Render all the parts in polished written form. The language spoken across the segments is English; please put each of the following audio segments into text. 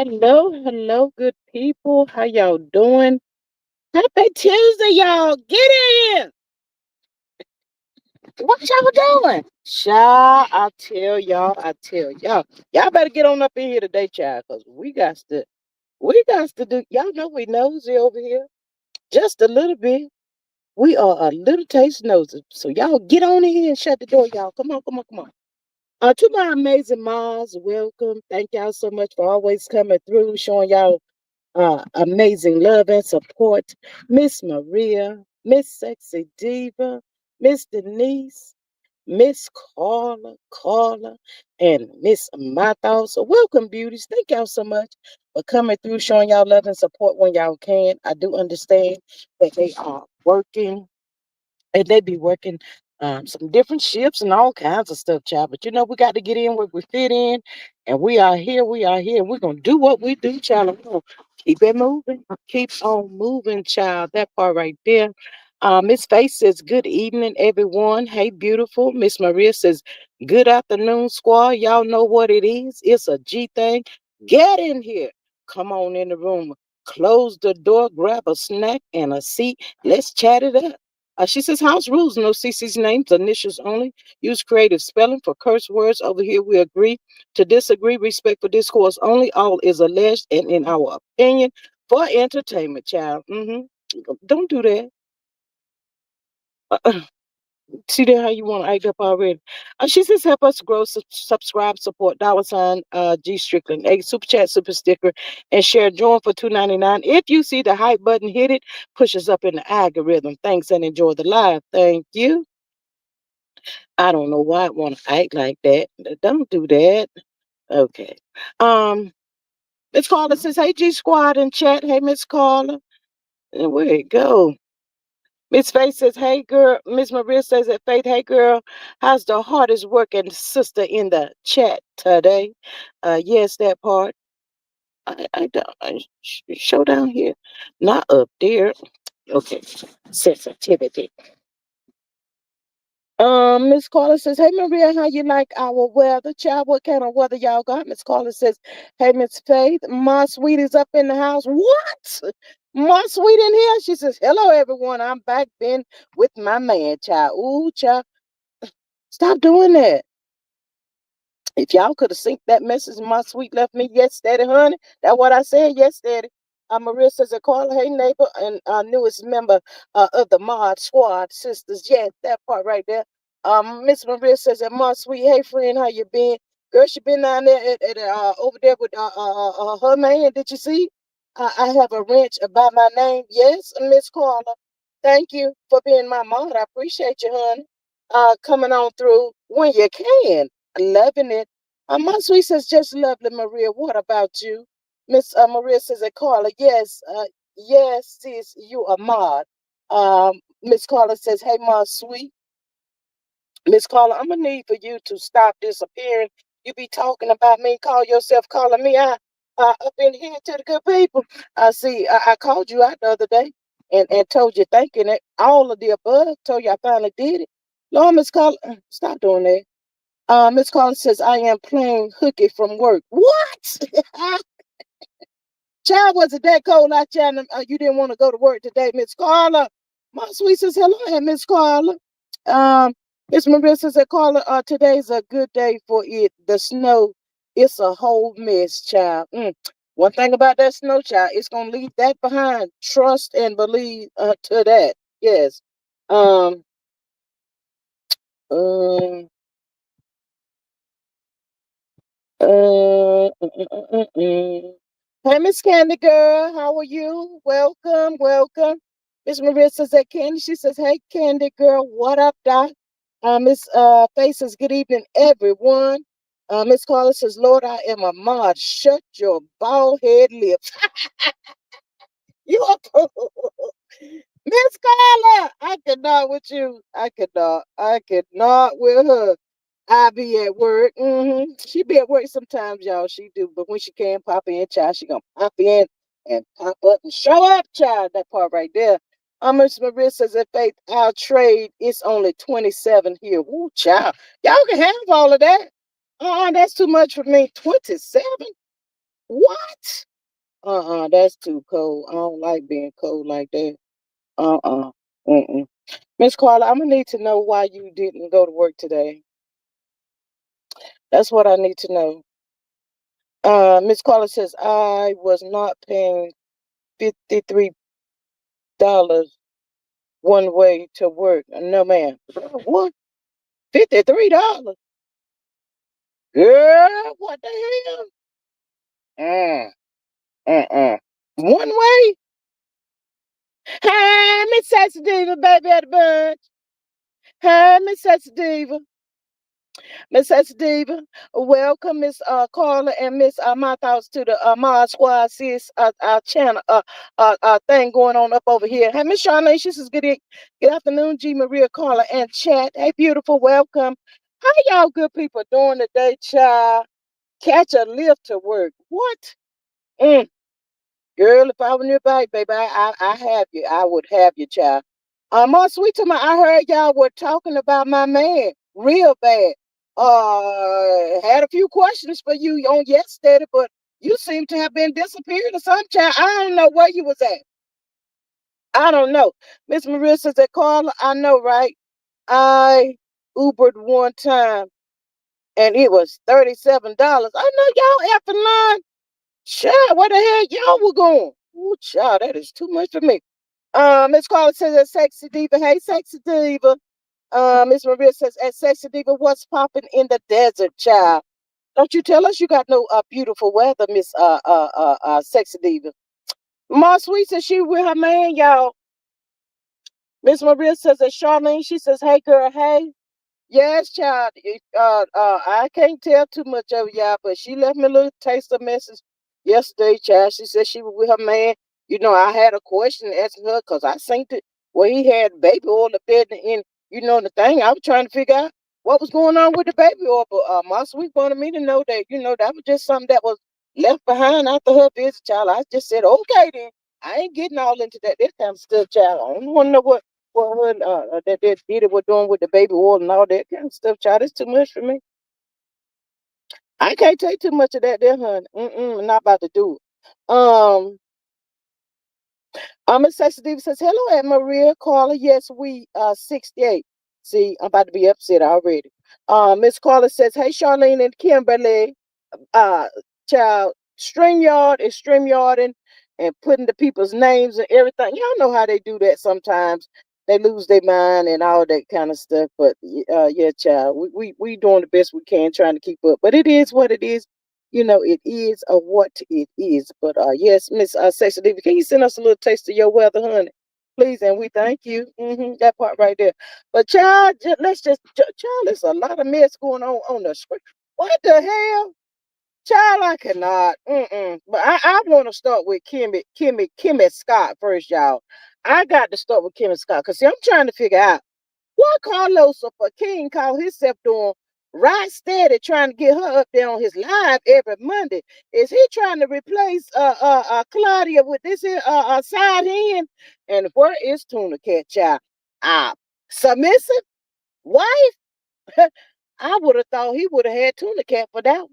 Hello, hello, good people. How y'all doing? Happy Tuesday, y'all. Get in here. What y'all doing? Child, I tell y'all. Y'all better get on up in here today, child, because we got to do, y'all know we nosy over here. Just a little bit. We are a little taste nosy. So y'all get on in here and shut the door, y'all. Come on, come on, come on. To my amazing moms, welcome. Thank y'all so much for always coming through, showing y'all amazing love and support. Miss Maria, Miss Sexy Diva, Miss Denise, Miss Carla, and Miss My Thoughts. So welcome, beauties. Thank y'all so much for coming through, showing y'all love and support when y'all can. I do understand that they are working and they be working some different shifts and all kinds of stuff, child. But we got to get in where we fit in, and we are here. We are here. We're gonna do what we do, child. And we're gonna keep it moving, keep on moving, child. That part right there. Miss Faith says, "Good evening, everyone. Hey, beautiful." Miss Maria says, "Good afternoon, squad. Y'all know what it is. It's a G thing. Get in here. Come on in the room. Close the door. Grab a snack and a seat. Let's chat it up." She says, "House rules, no CC's names, initials only. Use creative spelling for curse words. Over here, we agree to disagree. Respect for discourse only. All is alleged and in our opinion for entertainment, child. Don't do that. See that how you want to act up already." She says, "Help us grow, subscribe, support, $ G Strickland, a super chat, super sticker, and share. Join for $2.99. If you see the hype button, hit it, push us up in the algorithm. Thanks and enjoy the live. Thank you." I don't know why I want to act like that. Don't do that. Okay. Um, Miss Carla says, "Hey G Squad in chat. Hey Miss Carla." And where it go? Miss Faith says, "Hey girl." Miss Maria says that Faith, "Hey girl, how's the hardest working sister in the chat today?" Yes, that part. I don't show down here. Not up there. Okay. Sensitivity. Miss Carla says, "Hey Maria, how you like our weather? Child, what kind of weather y'all got?" Miss Carla says, "Hey Miss Faith, my sweet is up in the house." What? My sweet in here? She says, "Hello everyone. I'm back then with my man, child." Ooh, child, stop doing that. If y'all could have synced that message my sweet left me, yes, daddy, honey. That's what I said, yes, daddy. Maria says, "Carla, hey neighbor, and newest member of the Mod Squad sisters." Yes, that part right there. Miss Maria says, "And my sweet, hey friend, how you been?" Girl, she been down there over there with her man. Did you see? I have a wrench by my name. Yes, Miss Carla. Thank you for being my mod. I appreciate you, honey. Coming on through when you can. Loving it. My sweet says, "Just lovely, Maria. What about you?" Miss Maria says, "Carla, yes, yes, sis, you are mod." Miss Carla says, "Hey, my sweet." Miss Carla, I'm gonna need for you to stop disappearing. You be talking about me, call yourself calling me out up in here to the good people. See, I called you out the other day and told you thanking it, all of the above. Told you I finally did it. Lord, Miss Carla, stop doing that. Miss Carla says, "I am playing hooky from work." What? Child, was it that cold out there? And, you didn't want to go to work today, Miss Carla. My sweet says, "Hello, and Miss Carla." Um, Miss Maria says, "Carla, today's a good day for it. The snow, it's a whole mess, child." One thing about that snow, child, it's gonna leave that behind. Trust and believe to that. Yes. Um. Um. Hey, Miss Candy Girl, how are you? Welcome, welcome. Miss Maria says, "Hey, Candy." She says, "Hey, Candy Girl, what up, Doc?" Miss Faith says, "Good evening, everyone." Miss Carla says, "Lord, I am a mod. Shut your bald head lips." You a fool. Miss Carla, I cannot with you. I cannot. I cannot with her. I be at work. She be at work sometimes, y'all. She do, but when she can pop in, child, she gonna pop in and pop up and show up, child. That part right there. Miss Maria says, "If Faith, our trade, it's only 27 here." Woo, child. Y'all can have all of that. That's too much for me. 27? What? That's too cold. I don't like being cold like that. Uh-uh. Mm-mm. Miss Carla, I'm gonna need to know why you didn't go to work today. That's what I need to know. Miss Carla says I was not paying $53 one way to work. No, ma'am. What? $53? Girl, what the hell? Mm, mm-mm. One way? Hey, Miss Sassy Diva, baby at the bunch. Hey, Miss Sassy Diva. Miss Sassy Diva. Welcome, Miss Carla and Miss My Thoughts to the Mod Squad sis channel thing going on up over here. Hey, Miss Charlene, she says good afternoon, G Maria Carla and chat. Hey, beautiful, welcome. How y'all good people doing today, child? Catch a lift to work. What? Mm. Girl, if I were nearby, baby, I have you. I would have you, child. My sweet to my, I heard y'all were talking about my man real bad. Had a few questions for you on yesterday, but you seem to have been disappeared or something, child. I don't know where you was at. I don't know. Miss Maria says that Carla, I know, right? I Ubered one time and it was $37. I know y'all effing lying. Child, where the hell y'all were going? Ooh, child, that is too much for me. Miss Carla says that sexy diva. Hey, sexy diva. Miss Maria says, at sexy diva, what's popping in the desert, child? Don't you tell us you got no beautiful weather, Miss sexy diva. Ma Sweet says she with her man, y'all. Miss Maria says that Charlene, she says, hey girl, hey. Yes, child. I can't tell too much of y'all, but she left me a little taste of message yesterday, child. She said she was with her man. You know, I had a question asking her because I seen it where he had baby oil up there in, you know, the thing. I was trying to figure out what was going on with the baby oil, but my sweet wanted me to know that, you know, that was just something that was left behind after her visit, child. I just said, okay, then. I ain't getting all into that kind of stuff, child. I don't want to know what her that Diddy was doing with the baby oil and all that kind of stuff, child. It's too much for me. I can't take too much of that there, honey. I'm not about to do it. Miss Sexy Diva says, hello, Aunt Maria, Carla. Yes, we 68. See, I'm about to be upset already. Miss Carla says, hey, Charlene and Kimberly. uh Child, StreamYard is StreamYarding and putting the people's names and everything. Y'all know how they do that sometimes. They lose their mind and all that kind of stuff. But yeah, child, we doing the best we can trying to keep up. But it is what it is. You know, it is what it is. But yes, Miss Sexy Diva, can you send us a little taste of your weather, honey? Please, and we thank you. That part right there. But child, child, there's a lot of mess going on the screen. What the hell? Child, I cannot. But I want to start with Kimmy Scott first, y'all. I got to start with Kimmy Scott because I'm trying to figure out what Carlos or King call himself doing right steady trying to get her up there on his live every Monday. Is he trying to replace Claudia with this here side hand? And where is Tuna Cat, child? Submissive wife? I would have thought he would have had Tuna Cat for that one.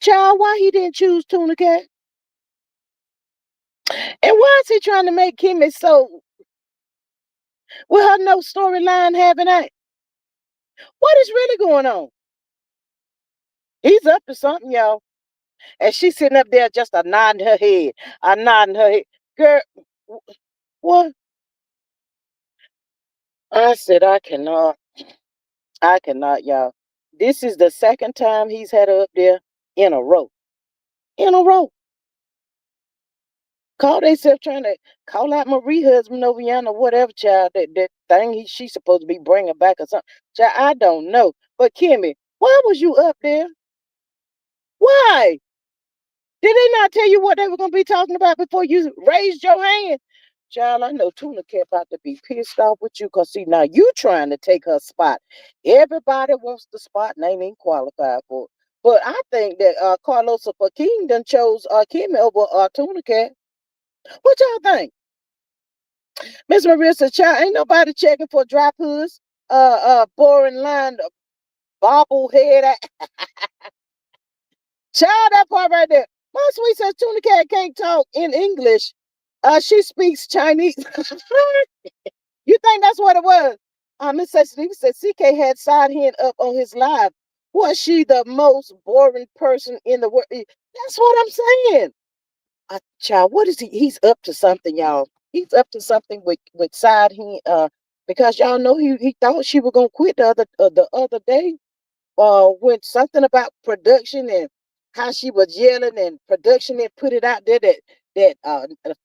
Child, why he didn't choose Tuna Cat? And why is he trying to make Kimmy so with her no storyline having that? What is really going on? He's up to something, y'all. And she's sitting up there just a nodding her head. A nodding her head. Girl, what? I said I cannot. I cannot, y'all. This is the second time he's had her up there in a row. In a row. Call themselves trying to call out Marie husband over yonder, whatever, child. That thing she's supposed to be bringing back or something. Child, I don't know. But Kimmy, why was you up there? Why? Did they not tell you what they were going to be talking about before you raised your hand? Child, I know Tuna kept about to be pissed off with you because, see, now you trying to take her spot. Everybody wants the spot and they ain't qualified for it. But I think that Carlos King done chose Kimmy over Tuna Cat. What y'all think? Miss Maria said, child, ain't nobody checking for dry puss, boring line, bobblehead. Child, that part right there. My sweet says Tuna Cat can't talk in English. She speaks Chinese. You think that's what it was? Miss Steve said CK had side hand up on his live. Was she the most boring person in the world? That's what I'm saying. Child, what is he? He's up to something, y'all. He's up to something with side hand. Because y'all know he thought she was gonna quit the other day. When something about production and how she was yelling and production and put it out there that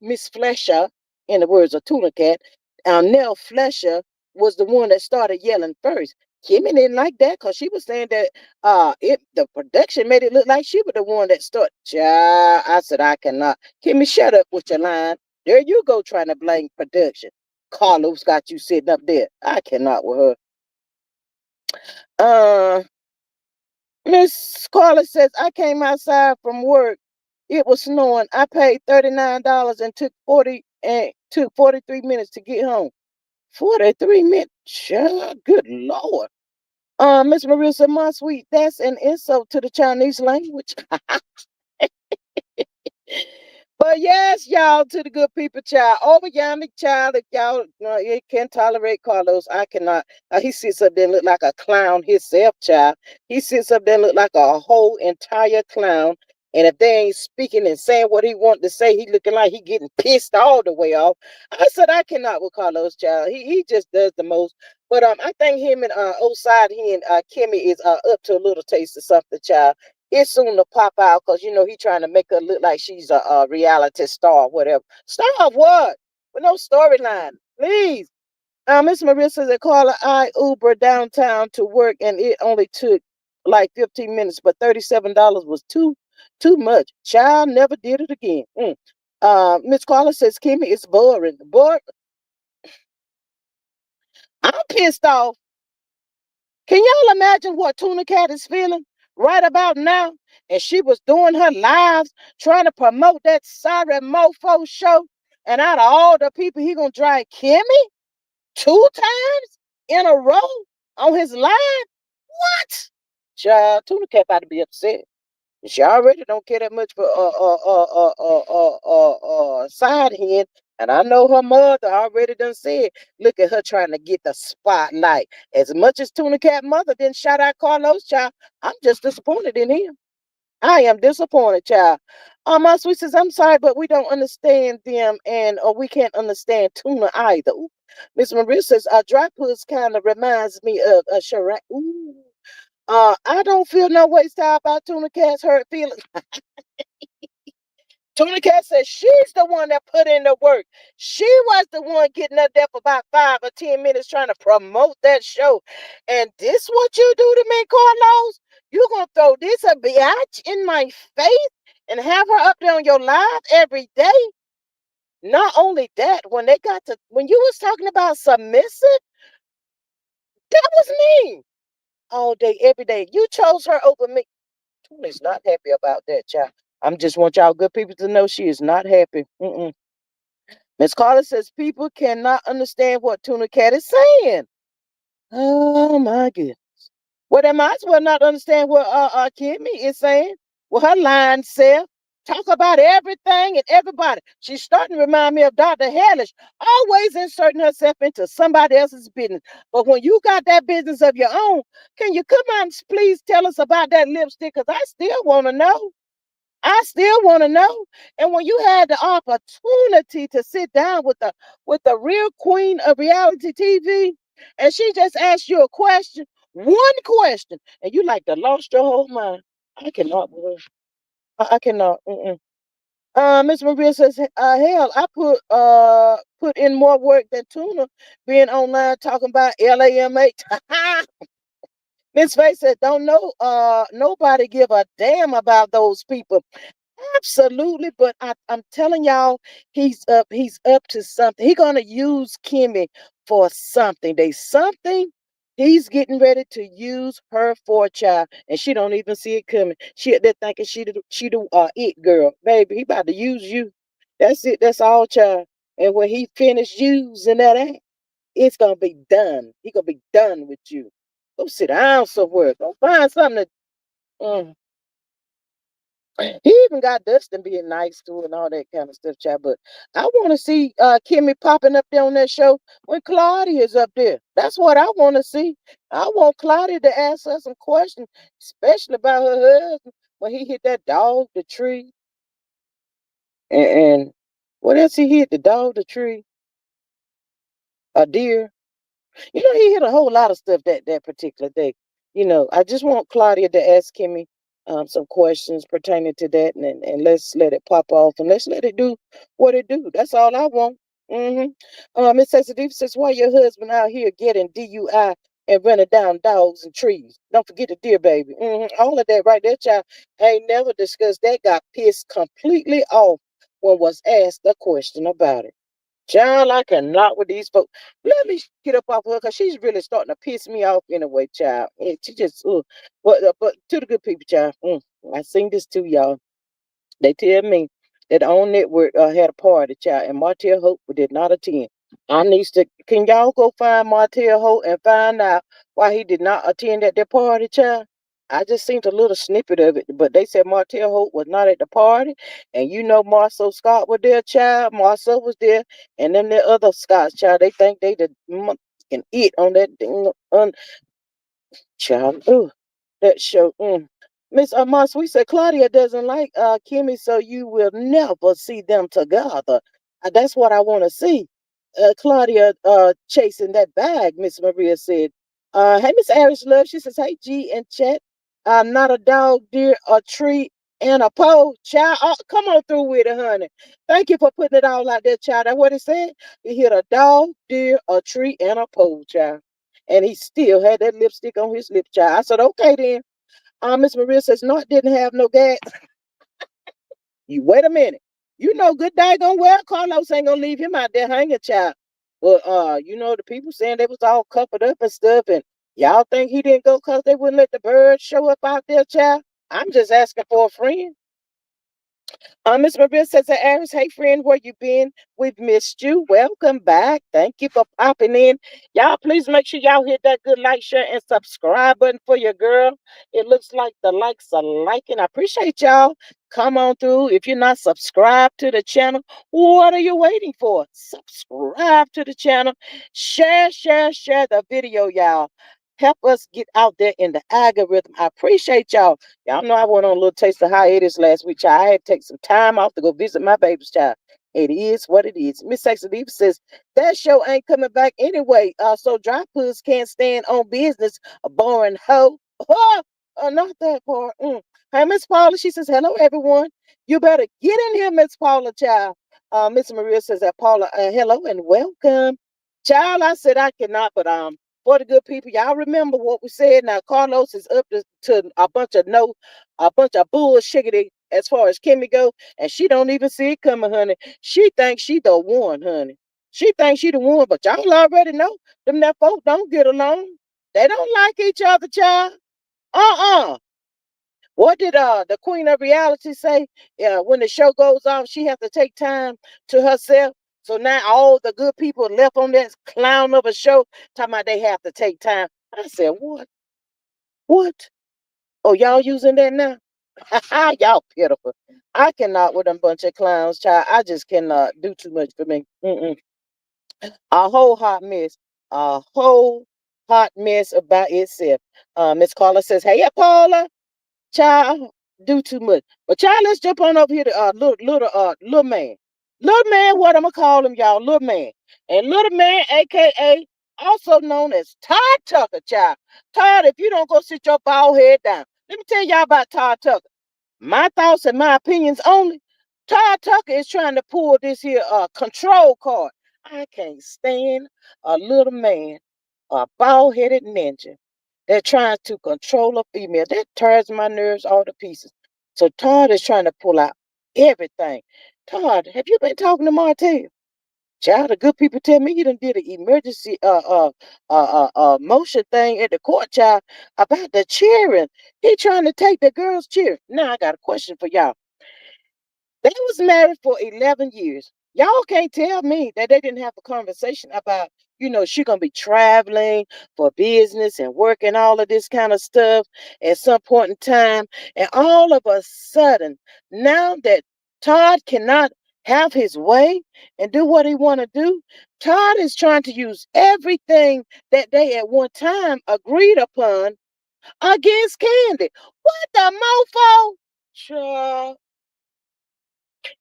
Miss Flesher, in the words of Tuna Cat, Nell Flesher was the one that started yelling first. Kimmy didn't like that because she was saying that the production made it look like she was the one that started. Child, I said I cannot. Kimmy, shut up with your line. There you go trying to blame production. Carlos got you sitting up there. I cannot with her. Uh Miss Carla says, I came outside from work. It was snowing. I paid $39 and took 43 minutes to get home. 43 minutes? Sure, good Lord. Miss Maria said, my sweet, that's an insult to the Chinese language. But yes, y'all, to the good people, child. Over yonder, child, if y'all you can't tolerate Carlos, I cannot. He sits up there and look like a clown himself, child. He sits up there and look like a whole entire clown. And if they ain't speaking and saying what he want to say, he looking like he getting pissed all the way off. I said I cannot with Carlos, child. He just does the most. But I think him and Oside, he and Kimmy is up to a little taste of something, child. It's soon to pop out because he trying to make her look like she's a reality star, whatever. Star of what? With no storyline, please. Miss Maria says that Carla, I Uber downtown to work and it only took like 15 minutes, but $37 was too much. Child never did it again. Miss Carla says Kimmy is boring. Boy, I'm pissed off. Can y'all imagine what Tuna Cat is feeling right about now? And she was doing her lives trying to promote that sorry mofo show. And out of all the people, he gonna drag Kimmy 2 times in a row on his live? What? Child, Tuna Cat about to be upset. She already don't care that much for side hen. And I know her mother already done said, look at her trying to get the spotlight. As much as Tuna Cat mother didn't shout out Carlos, child, I'm just disappointed in him. I am disappointed, child. My sweet says, I'm sorry, but we don't understand them and or we can't understand tuna either. Ooh. Miss Maria says, dry puss kind of reminds me of a Chirac. Ooh. I don't feel no way style about Tuna Cat's hurt feelings. Tuna Cat says she's the one that put in the work. She was the one getting up there for about 5 or 10 minutes trying to promote that show. And this what you do to me, Carlos? You gonna throw this a biatch in my face and have her up there on your live every day? Not only that, when you was talking about submissive, that was me all day, every day. You chose her over me. Tuna's not happy about that, child. I'm just want y'all good people to know she is not happy. Miss Carter says people cannot understand what Tuna Cat is saying. Oh my goodness. Well, they might as well not understand what Kimmy is saying. Well, her line said, talk about everything and everybody. She's starting to remind me of Dr. Hellish, always inserting herself into somebody else's business. But when you got that business of your own, can you come on, please tell us about that lipstick? Because I still want to know. I still want to know. And when you had the opportunity to sit down with the real queen of reality TV, and she just asked you a question, one question, and you like to lost your whole mind. I cannot. I cannot. Miss Maria says, hell, I put in more work than Tuna being online talking about LAMH. Miss Faye said, don't know nobody give a damn about those people. Absolutely, but I'm telling y'all, he's up to something. He's gonna use Kimmy for something. They something he's getting ready to use her for, child, and she don't even see it coming. They're thinking she the it girl, baby. He about to use you. That's it. That's all, child. And when he finished using that act, it's gonna be done. He gonna be done with you. Go sit down somewhere. Go find something to. He even got Dustin being nice to her and all that kind of stuff, child. But I want to see Kimmy popping up there on that show when Claudia's up there. That's what I want to see. I want Claudia to ask her some questions, especially about her husband when he hit that dog, the tree, and what else he hit? The dog, the tree, a deer. He hit a whole lot of stuff that particular day. I just want Claudia to ask Kimmy some questions pertaining to that, and let's let it pop off, and let's let it do what it do. That's all I want. Miss Sensitive says, "Why your husband out here getting DUI and running down dogs and trees? Don't forget the deer baby. All of that right there, child. I ain't never discussed that. Got pissed completely off when was asked a question about it." Child, I cannot with these folks. Let me get up off her because she's really starting to piss me off anyway, child. She just, but to the good people, child. I sing this to y'all. They tell me that on network had a party, child, and Martell Hope did not attend. I needs to. Can y'all go find Martell Hope and find out why he did not attend at their party, child? I just seen a little snippet of it, but they said Martell Hope was not at the party, and Marcel Scott was there, child. Marcel was there, and then the other Scots, child. They think they the can eat on that thing, child. Ooh, that show. Miss Amos, we said Claudia doesn't like Kimmy, so you will never see them together. That's what I want to see. Claudia chasing that bag, Miss Maria said. Hey, Miss Irish Love, she says, hey, G and chat. Not a dog, deer, a tree, and a pole. Child, come on through with it, honey. Thank you for putting it all out there, child. That's what it said. He hit a dog, deer, a tree, and a pole, child. And he still had that lipstick on his lip, child. I said, okay then. Miss Maria says, no, it didn't have no gas. You wait a minute. Good daggone well Carlos ain't gonna leave him out there hanging, child. But the people saying they was all covered up and stuff, and y'all think he didn't go because they wouldn't let the birds show up out there, child. I'm just asking for a friend. Miss Maria says, Aris, hey friend, where you been? We've missed you. Welcome back. Thank you for popping in. Y'all, please make sure y'all hit that good like, share, and subscribe button for your girl. It looks like the likes are liking. I appreciate y'all. Come on through. If you're not subscribed to the channel, what are you waiting for? Subscribe to the channel. Share the video, y'all. Help us get out there in the algorithm. I appreciate y'all. Y'all know I went on a little taste of hiatus last week, child. I had to take some time off to go visit my baby's child. It is what it is. Miss Sexy Diva says that show ain't coming back anyway. So dry puss can't stand on business. A boring hoe. Not that part. Hey, Miss Paula. She says hello, everyone. You better get in here, Miss Paula, child. Miss Maria says that Paula. Hello and welcome, child. I said I cannot, but for the good people, y'all remember what we said. Now Carlos is up to a bunch of bullshit as far as Kimmy go, and she don't even see it coming, honey. She thinks she the one, honey. She thinks she the one, but y'all already know them that folk don't get along. They don't like each other, child. Uh-uh. What did the queen of reality say? Yeah, when the show goes off, she has to take time to herself. So now all the good people left on that clown of a show talking about they have to take time. I said, what? What? Oh, y'all using that now? Y'all pitiful. I cannot with them bunch of clowns, child. I just cannot do too much for me. A whole hot mess. A whole hot mess about itself. Miss Carla says, hey, Paula. Child, do too much. But child, let's jump on over here to little man. Little man, what I'm gonna call him, y'all, little man. And little man, aka also known as Todd Tucker, child. Todd, if you don't go sit your bald head down. Let me tell y'all about Todd Tucker. My thoughts and my opinions only. Todd Tucker is trying to pull this here control card. I can't stand a little man, a bald-headed ninja that tries to control a female. That tears my nerves all to pieces. So Todd is trying to pull out everything. Todd, have you been talking to Martell? Child, the good people tell me you done did an emergency motion thing at the court, child, about the cheering. He trying to take the girl's cheer. Now I got a question for y'all. They was married for 11 years. Y'all can't tell me that they didn't have a conversation about, she gonna be traveling for business and work and all of this kind of stuff at some point in time. And all of a sudden, now that Todd cannot have his way and do what he want to do, Todd is trying to use everything that they at one time agreed upon against Candy. What the mofo? Sure.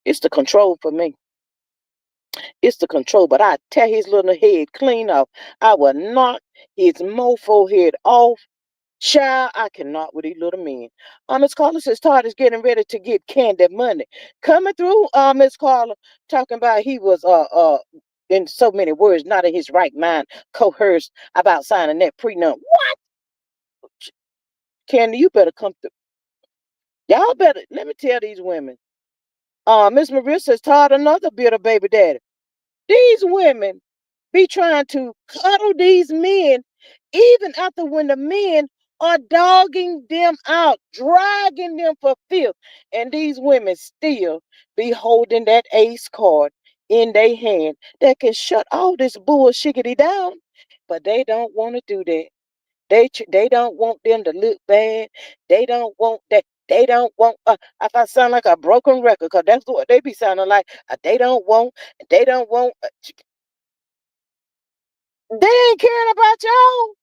It's the control for me. It's the control, but I tear his little head clean off. I will knock his mofo head off. Child, I cannot with these little men. Miss Carla says Todd is getting ready to get Candy money. Coming through, Miss Carla, talking about he was in so many words, not in his right mind, coerced about signing that prenup. What? Candy, you better come through. Y'all better let me tell these women. Miss Maria says Todd another bitter baby daddy. These women be trying to cuddle these men even after when the men are dogging them out, dragging them for filth. And these women still be holding that ace card in their hand that can shut all this bullshiggity down. But they don't want to do that. They don't want them to look bad. They don't want that. They don't want. If I sound like a broken record, cause that's what they be sounding like. They don't want. They don't want. They ain't caring about y'all,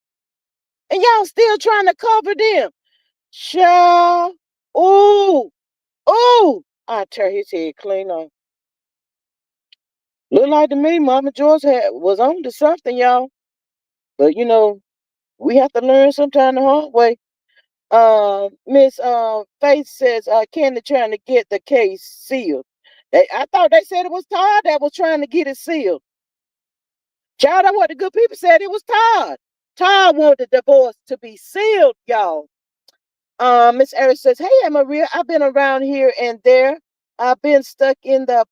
and y'all still trying to cover them. Child. Ooh, ooh. I tear his head clean off. Look like to me, Mama George was on to something, y'all. But we have to learn sometime the hard way. Miss Faith says Candy trying to get the case sealed. I thought they said it was Todd that was trying to get it sealed. Child, that's what the good people said. It was Todd. Todd wanted the divorce to be sealed, y'all. Miss Eric says, "Hey, Maria, I've been around here and there. I've been stuck in the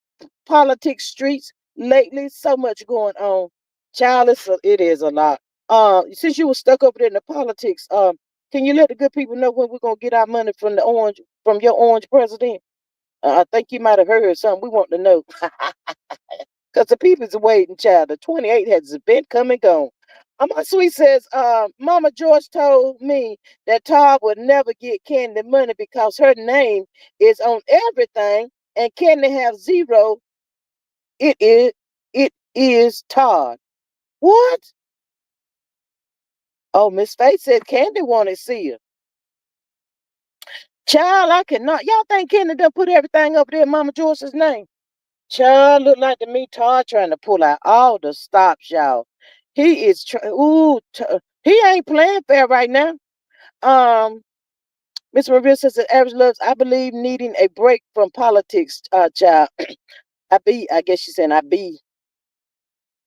politics streets lately. So much going on. Child, it is a lot. Since you were stuck over there in the politics, can you let the good people know when we're gonna get our money from your orange president? I think you might have heard something. We want to know." Because the people's waiting, child. The 28 has been come and gone. My sweet says, Mama George told me that Todd would never get Candy money because her name is on everything and Candy have zero. It is Todd. What? Oh, Miss Faith said Candy wanted to see her. Child, I cannot. Y'all think Candy done put everything up there in Mama George's name? Child, look like to me Todd trying to pull out all the stops, y'all. He is he ain't playing fair right now. Um, Miss Maria says that average loves, I believe, needing a break from politics, child. I guess she's saying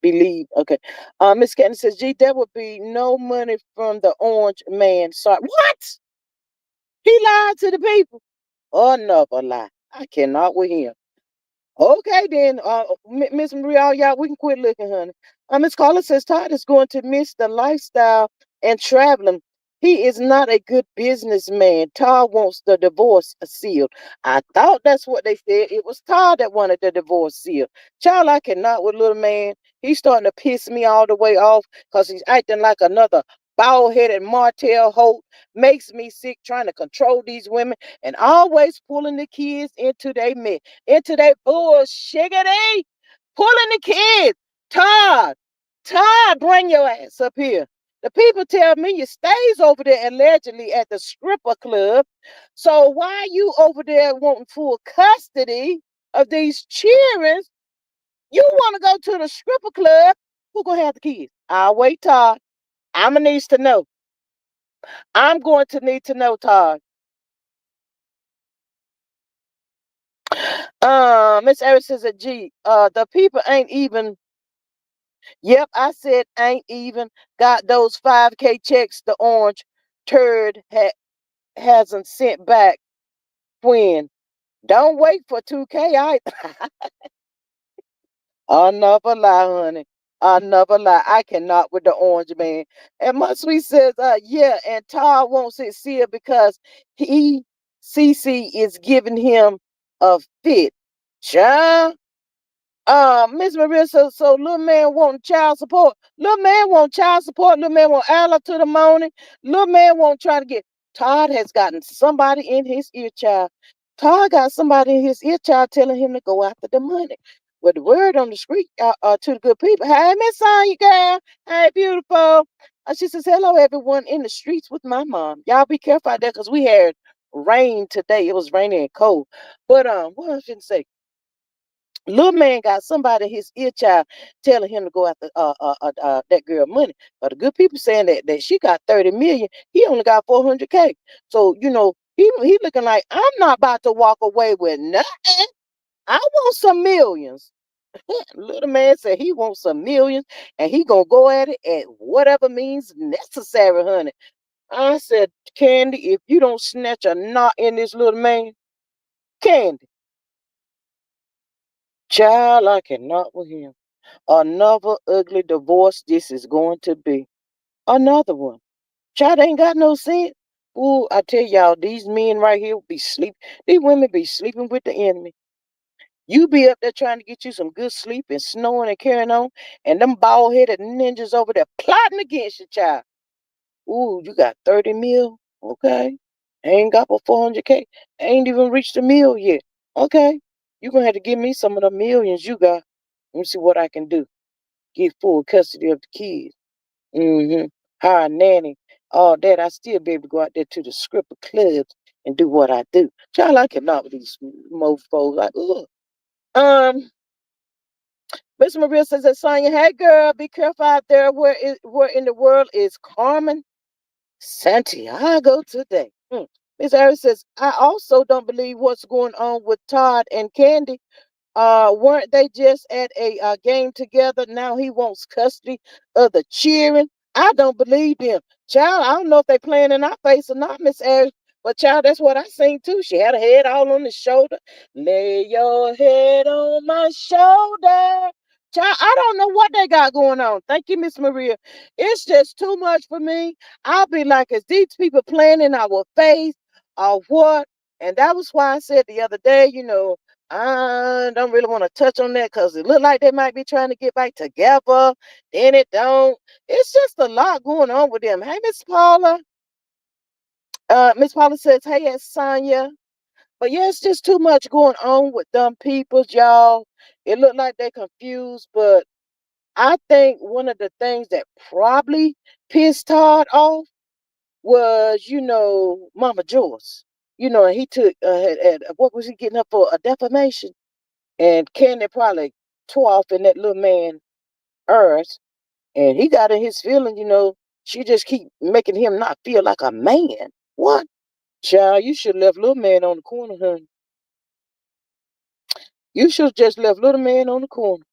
believe. Okay. Miss Candy says, gee, there would be no money from the orange man. Sorry. What? He lied to the people. Another lie. I cannot with him. Okay, then, Miss Maria, y'all, we can quit looking, honey. Miss Carla says Todd is going to miss the lifestyle and traveling. He is not a good businessman. Todd wants the divorce sealed. I thought that's what they said. It was Todd that wanted the divorce sealed. Child, I cannot with little man. He's starting to piss me all the way off because he's acting like another bald-headed Martell Holt. Makes me sick trying to control these women and always pulling the kids into that bullshiggity, pulling the kids. Todd, Todd, bring your ass up here. The people tell me you stays over there allegedly at the stripper club. So why you over there wanting full custody of these children? You want to go to the stripper club? Who gonna have the kids? I'll wait, Todd. I'ma needs to know. I'm going to need to know, Todd. Miss Harris says that the people ain't even. Yep, I said ain't even got those 5K checks the orange turd hasn't sent back when. Don't wait for 2K. Another lie, honey. Another lie. I cannot with the orange man. And my sweet says, yeah, and Todd won't sit still because CC is giving him a fit. Child. Miss Maria says, so little man want child support. Little man want child support. Little man want Allah to the morning. Little man want try to get. Todd has gotten somebody in his ear, child. Todd got somebody in his ear, child, telling him to go after the money. With the word on the street to the good people. Hey, Miss Sonya, girl. Hey, beautiful. She says, hello, everyone in the streets with my mom. Y'all be careful out there because we had rain today. It was raining and cold. But what I was going to say? Little man got somebody in his ear, child, telling him to go after that girl money. But the good people saying that she got 30 million, he only got 400K. So he looking like I'm not about to walk away with nothing. I want some millions. Little man said he wants some millions, and he gonna go at it at whatever means necessary, honey. I said, Candy, if you don't snatch a knot in this little man, Candy, child, I cannot with him. Another ugly divorce this is going to be. Another one. Child ain't got no sense. Ooh, I tell y'all, these men right here be sleep. These women be sleeping with the enemy. You be up there trying to get you some good sleep and snoring and carrying on, and them bald-headed ninjas over there plotting against your child. Ooh, you got 30 mil? Okay. Ain't got but 400K. Ain't even reached a mil yet. Okay. You gonna have to give me some of the millions you got. Let me see what I can do. Get full custody of the kids. Mm-hmm. Hire a nanny. All that. I still be able to go out there to the stripper clubs and do what I do. Child, I cannot with these mofos. Like, ugh. Miss Maria says that Sonya, hey girl, be careful out there. Where in the world is Carmen Santiago today? Miss Harris says, I also don't believe what's going on with Todd and Candy. Weren't they just at a game together? Now he wants custody of the cheering. I don't believe them. Child, I don't know if they playing in our face or not, Miss Ayers. But child, that's what I seen too. She had her head all on the shoulder. Lay your head on my shoulder. Child, I don't know what they got going on. Thank you, Miss Maria. It's just too much for me. I'll be like, is these people playing in our face or what? And that was why I said the other day, I don't really want to touch on that because it look like they might be trying to get back together. Then it don't. It's just a lot going on with them. Hey, Miss Paula. Miss Paula says, hey, it's Sonya. But yeah, it's just too much going on with them peoples, y'all. It looked like they're confused, but I think one of the things that probably pissed Todd off was, Mama Joyce. And he took, what was he getting up for? A defamation. And Candy probably tore off in that little man earth. And he got in his feelings, she just keep making him not feel like a man. What? Child, you should have left little man on the corner, honey. You should have just left little man on the corner.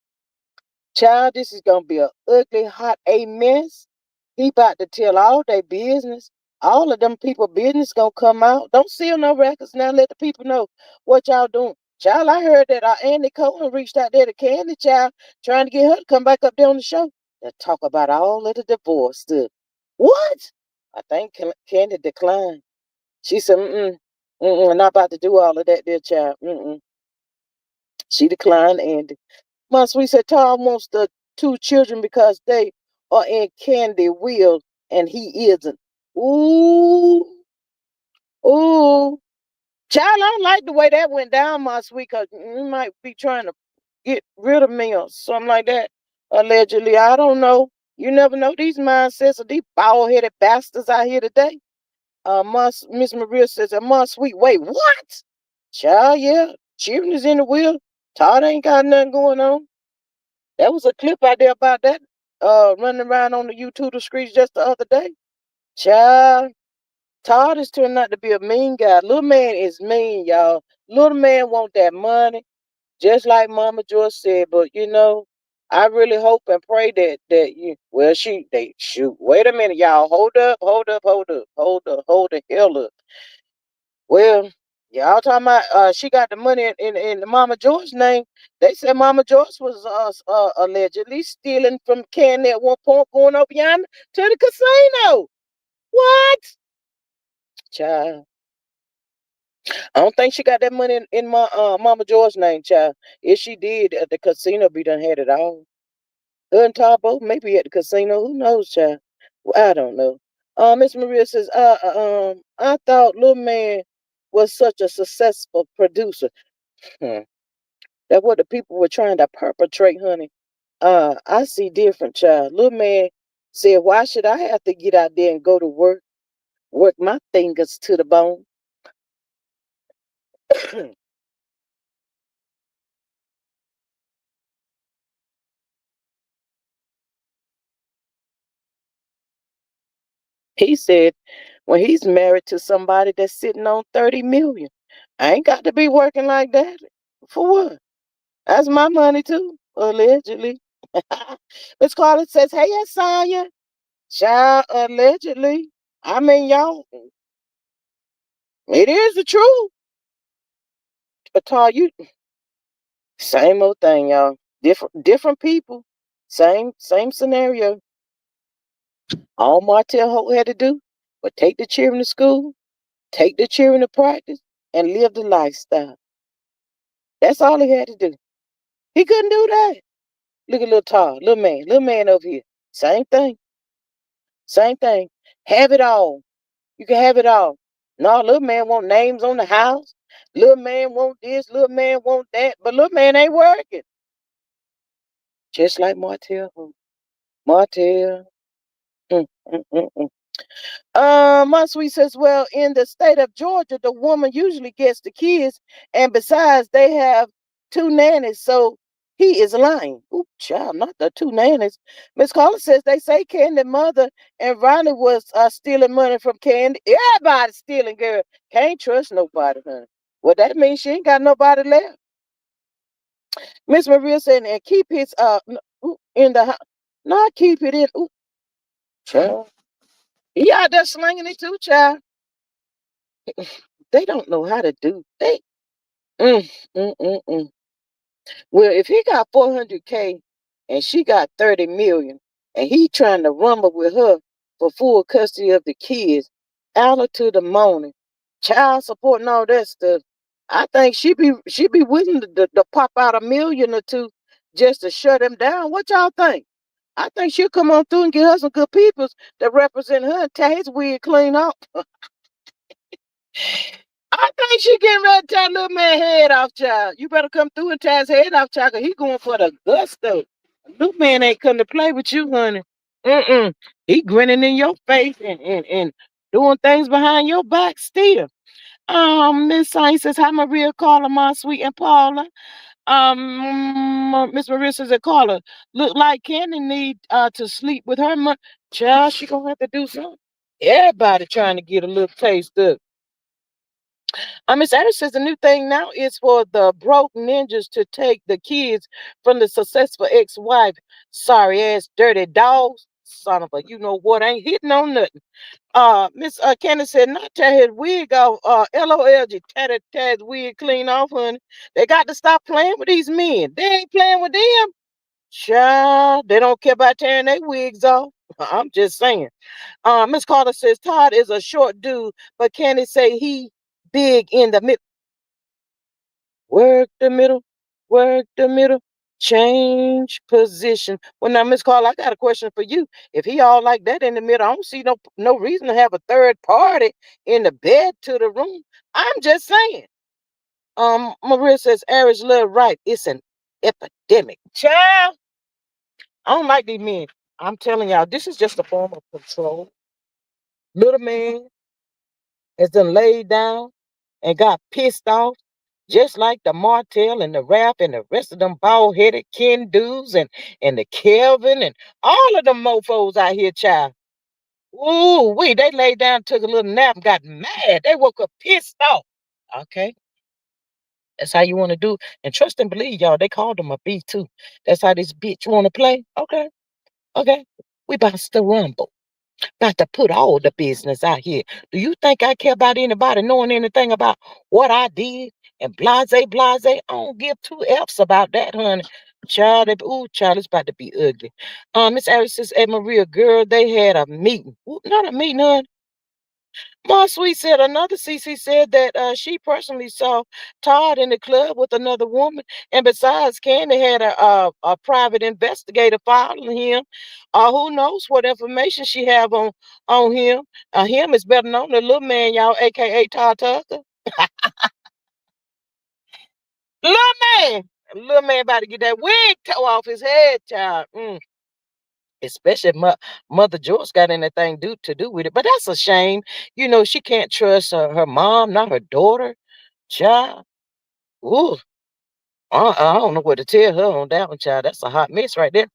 Child, this is gonna be a ugly, hot a mess. He about to tell all their business. All of them people business gonna come out. Don't seal no records now. Let the people know what y'all doing. Child, I heard that Andy Cohen reached out there to Candy Child, trying to get her to come back up there on the show to talk about all of the divorce stuff. What? I think Candy declined. She said, not about to do all of that, dear child. She declined, Andy. My sweet said Tom wants the two children because they are in Candy will and he isn't. Ooh, ooh. Child, I don't like the way that went down, my sweet, because you might be trying to get rid of me or something like that. Allegedly. I don't know. You never know these mindsets of these bald-headed bastards out here today. Miss Maria says, my sweet, wait, what? Child, yeah. Cheering is in the wheel. Todd ain't got nothing going on. There was a clip out there about that running around on the YouTube streets just the other day. Child, Todd is turning out to be a mean guy. Little man is mean, y'all. Little man want that money, just like Mama George said. But I really hope and pray that you. Well, they shoot. Wait a minute, y'all. Hold up, hold up, hold up, hold the hell up. Well, y'all talking about she got the money in Mama George's name. They said Mama George was allegedly stealing from Candy at one point, going over yonder to the casino. What? Child. I don't think she got that money in my Mama George's name, child. If she did, at the casino, be done had it all. Her and Todd both maybe at the casino. Who knows, child? Well, I don't know. Miss Maria says, I thought Little Man was such a successful producer. Hmm. That's what the people were trying to perpetrate, honey. I see different, child. Little Man said, why should I have to get out there and go to work my fingers to the bone? He said, when he's married to somebody that's sitting on 30 million, I ain't got to be working like that. For what? That's my money too, allegedly. Miss Carla says, hey, Sonya. Child, allegedly. I mean, y'all, it is the truth. But Todd, you same old thing, y'all. Different people. Same scenario. All Martell Holt had to do was take the children to school, take the children to practice, and live the lifestyle. That's all he had to do. He couldn't do that. Look at little Todd, little man over here. Same thing. Same thing. Have it all. You can have it all. No, little man want names on the house. Little man want this. Little man want that. But little man ain't working. Just like Martell. Martell. Mm, mm, mm, mm. My sweet says, well, in the state of Georgia, the woman usually gets the kids, and besides, they have two nannies, so he is lying. Ooh, child, not the two nannies. Miss Collins says they say Candy's mother and Ronnie was stealing money from Candy. Everybody's stealing, girl. Can't trust nobody, honey. Well, that means she ain't got nobody left. Miss Maria said, and keep his in the house. Not keep it in. Ooh, child. He out there slinging it too, child. They don't know how to do. They mm, mm, mm, mm. Well, if he got 400K and she got 30 million, and he trying to rumble with her for full custody of the kids, out to the morning, child support and all that stuff. I think she be willing to pop out a million or two just to shut him down. What y'all think? I think she'll come on through and get her some good peoples that represent her and tear his wig clean off. I think she getting ready to tear little man head off, child. You better come through and tear his head off, child, because he going for the gusto. Little man ain't come to play with you, honey. Mm-mm. He grinning in your face and doing things behind your back still. Miss Saint says, hi, Maria, Carla, my sweet, and Paula. Miss Maria says, Carla, look like Candy need to sleep with her mother. Child, she gonna have to do something. Everybody trying to get a little taste of. Miss Adams says the new thing now is for the broke ninjas to take the kids from the successful ex-wife. Sorry ass dirty dogs. Son of a you know what ain't hitting on nothing. Miss Candace said not tear his wig off. LOLG tear his wig clean off, honey. They got to stop playing with these men. They ain't playing with them. Child, they don't care about tearing their wigs off. I'm just saying. Miss Carter says Todd is a short dude, but Candace say he big in the middle. Work the middle, work the middle, change position. Well, now, Miss Carl, I got a question for you. If he all like that in the middle, I don't see no reason to have a third party in the bed to the room. I'm just saying. Maria says, Aries love right. It's an epidemic. Child, I don't like these men. I'm telling y'all, this is just a form of control. Little man has done laid down and got pissed off, just like the Martell and the Rap and the rest of them bald-headed Ken dudes and the Kelvin and all of them mofos out here, child. Ooh, they laid down, took a little nap, and got mad. They woke up pissed off. Okay, that's how you want to do. And trust and believe, y'all, they called them a B2. That's how this bitch want to play. Okay, okay. We about to rumble. Got to put all the business out here. Do you think I care about anybody knowing anything about what I did? And blase, blase, I don't give two F's about that, honey. Child, ooh, child, it's about to be ugly. Miss Harris says, at Maria, girl, they had a meeting. Ooh, not a meeting, honey. Ma Sweet said another CC said that she personally saw Todd in the club with another woman, and besides, Candy had a private investigator following him. Who knows what information she have on him? Him is better known than Little Man, y'all, aka Todd Tucker. Little Man, Little Man about to get that wig tore off his head, child. Especially if Mother George got anything to do with it. But that's a shame. You know, she can't trust her mom, not her daughter. Child. Ooh. I don't know what to tell her on that one, child. That's a hot mess right there.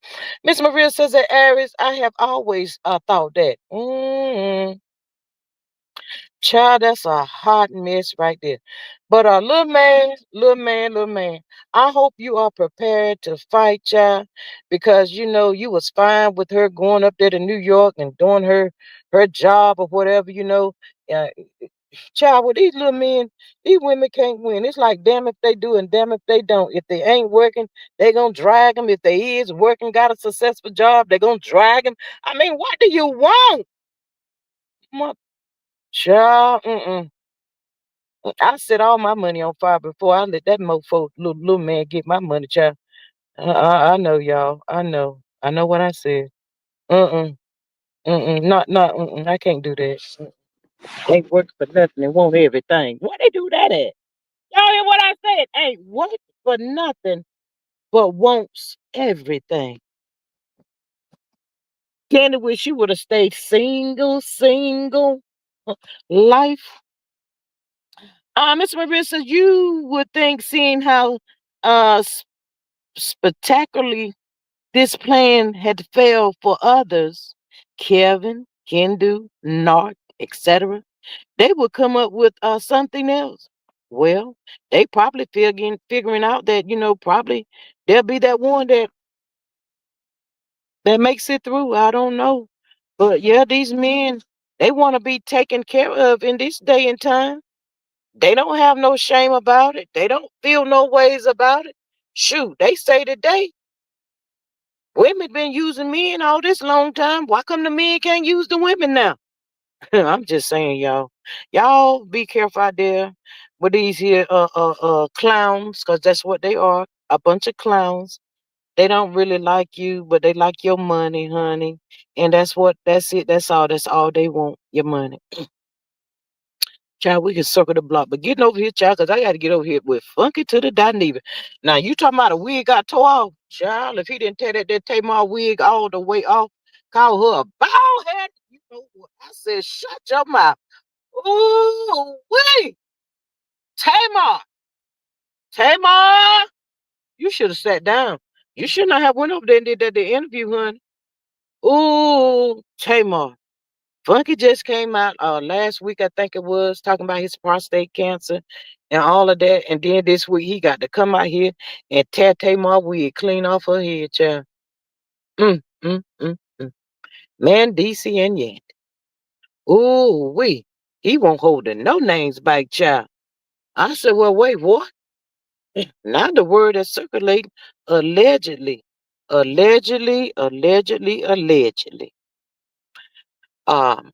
Miss Maria says that Aries, I have always thought that. Child, that's a hot mess right there. But little man, I hope you are prepared to fight, child, because you know you was fine with her going up there to New York and doing her job or whatever, you know. Uh, Child, with these little men, these women can't win. It's like damn if they do and damn if they don't. If they ain't working, they gonna drag them. If they is working, got a successful job, they gonna drag them. I mean, what do you want? Child, I set all my money on fire before I let that mofo little man get my money, child. I know, y'all. I know. I know what I said. Mm-mm. Not. I can't do that. Ain't work for nothing and want everything. Where they do that at? Y'all hear what I said? Ain't work for nothing but wants everything. Candy wish she would have stayed single. Life. Miss Marissa, you would think seeing how uh spectacularly this plan had failed for others, Kevin, Kendu, Nark, etc., they would come up with something else. Well, they probably figuring out that, you know, probably there'll be that one that makes it through. I don't know. But yeah, these men, they want to be taken care of in this day and time. They don't have no shame about it. They don't feel no ways about it. Shoot, they say today, women been using men all this long time. Why come the men can't use the women now? I'm just saying, y'all. Y'all be careful out there with these here clowns, cause that's what they are. A bunch of clowns. They don't really like you, but they like your money, honey. And that's it. That's all they want. Your money. Child, we can circle the block. But getting over here, child, because I got to get over here with Funky to the Dineva. Now, you talking about a wig got tore off? Child, if he didn't tear that Tamar wig all the way off, call her a bald head. You know what? I said, shut your mouth. Ooh, wait. Tamar. Tamar. You should have sat down. You should not have went over there and did that the interview, honey. Ooh, Tamar. Funky just came out last week, I think it was, talking about his prostate cancer and all of that. And then this week he got to come out here and tear Tamar wig clean off her head, child. Mm, mm, mm, mm. Mendeeces and Yant. Ooh, he won't hold the no names back, child. I said, well, wait, what? Now the word is circulating allegedly. Allegedly. Um,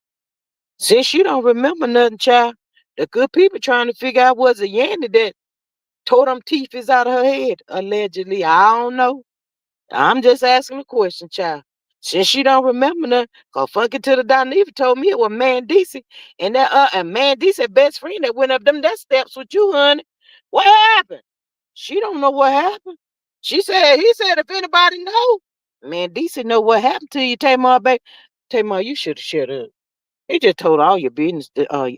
since you don't remember nothing, child, the good people trying to figure out was it Yandy that tore them teeth is out of her head, allegedly. I don't know. I'm just asking a question, child. Since you don't remember nothing, cause Funky to the Dineva told me it was Mendeeces and Mendeeces best friend that went up them that steps with you, honey. What happened? She don't know what happened. He said if anybody know, Mendeeces know what happened to you, Tamar, baby. Tamar, you should have shut up. He just told all your business, honey.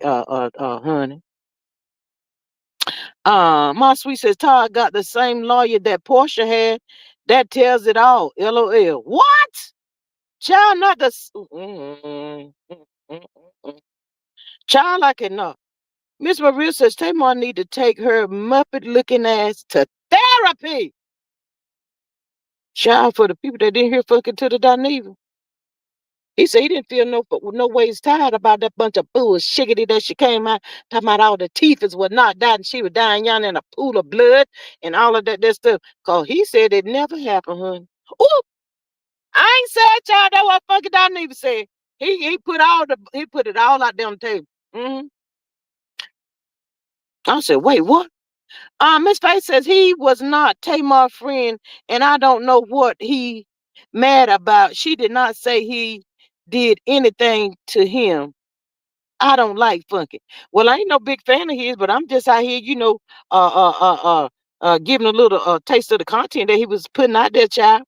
My sweet says Todd got the same lawyer that Portia had. That tells it all. LOL. What? Child, not the. Child, I cannot. Miss Maria says Tamar need to take her Muppet looking ass to therapy. Child, for the people that didn't hear fucking to the Dineva. He said he didn't feel no ways tired about that bunch of bullshiggity that she came out talking about all the teeth was not dying and she was dying young in a pool of blood and all of that stuff. Cause he said it never happened, honey. Ooh, I ain't said child that what fucking Don even said. He put it all out there on the table. Mm-hmm. I said, wait, what? Miss Faith says he was not Tamar's friend, and I don't know what he mad about. She did not say he did anything to him. I don't like Funky. Well, I ain't no big fan of his, but I'm just out here, uh, uh, uh, giving a little taste of the content that he was putting out there, child.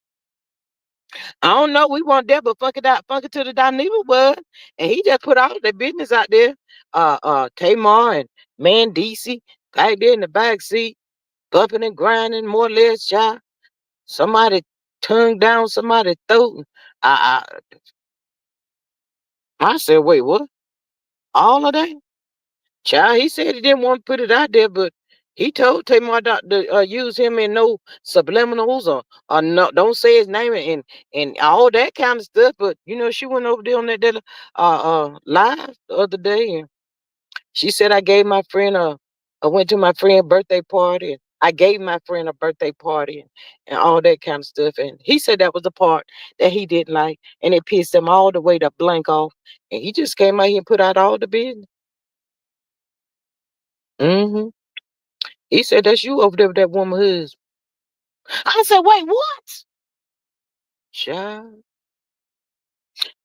I don't know. We want that, but Funky to the Dineva was, and he just put all of their business out there. Tamar and Mendeeces right there in the back seat, bumping and grinding, more or less, child. Somebody tongue down somebody's throat. I, I said, wait, what? All of that? Child, he said he didn't want to put it out there, but he told Tamar not to use him in no subliminals or no, don't say his name and all that kind of stuff. But she went over there on that live the other day, and she said I gave my friend I went to my friend's birthday party, and I gave my friend a birthday party and all that kind of stuff. And he said that was the part that he didn't like, and it pissed him all the way to blank off. And he just came out here and put out all the business. Hmm. He said, that's you over there with that woman husband. I said, wait, what? Child,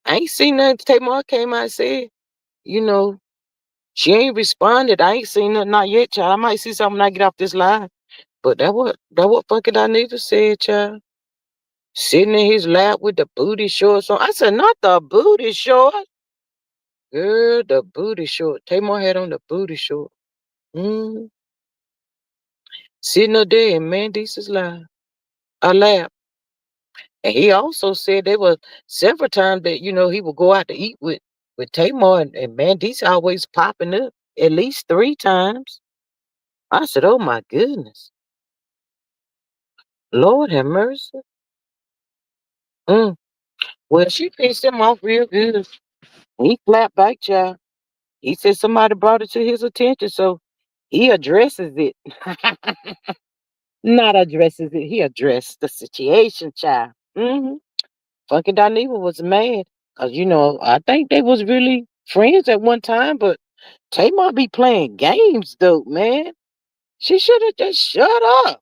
I ain't seen nothing. Tamar came out and said, you know, she ain't responded. I ain't seen nothing, not yet, child. I might see something when I get off this live. But that what fucking Dineva said, child. Sitting in his lap with the booty shorts on. I said, not the booty shorts. Girl, the booty short. Tamar had on the booty short. Mm. Sitting up there in Mendeeces' lap. And he also said there were several times that, he would go out to eat with Tamar and Mendeeces always popping up at least 3 times. I said, oh my goodness. Lord have mercy. Mm. Well, she pissed him off real good. He flat back, child. He said somebody brought it to his attention, so he addresses it. Not addresses it, he addressed the situation, child. Funky Dineva was mad. Cause I think they was really friends at one time, but Tamar be playing games though, man. She should have just shut up.